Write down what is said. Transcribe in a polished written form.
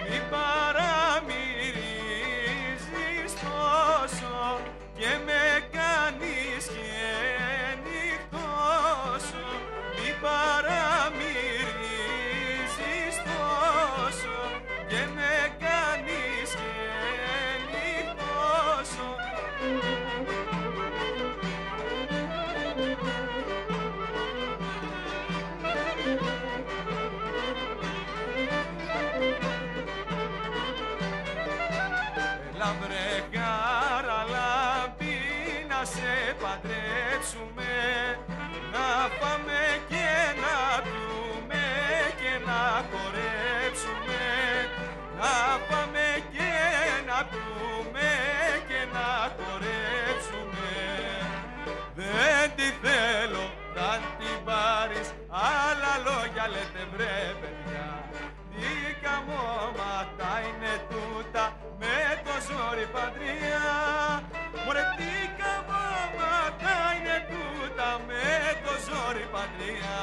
Μη παραμυρίζεις τόσο και με κάνεις και νυχτώσω. Μη παραμυρίζεις τόσο και με κάνεις και νυχτώσω. Βρε καραλάμπη, να σε παντρέψουμε, να πάμε και να πιούμε και να χορέψουμε. Να πάμε και να πιούμε και να χορέψουμε. Δεν τη θέλω, θα την πάρεις, άλλα λόγια λέτε βρε παιδιά. Τι καμώματα είναι τούτα με το ζόρι παντριά. Μωρέ τι καμώματα είναι τούτα με το ζόρι παντριά.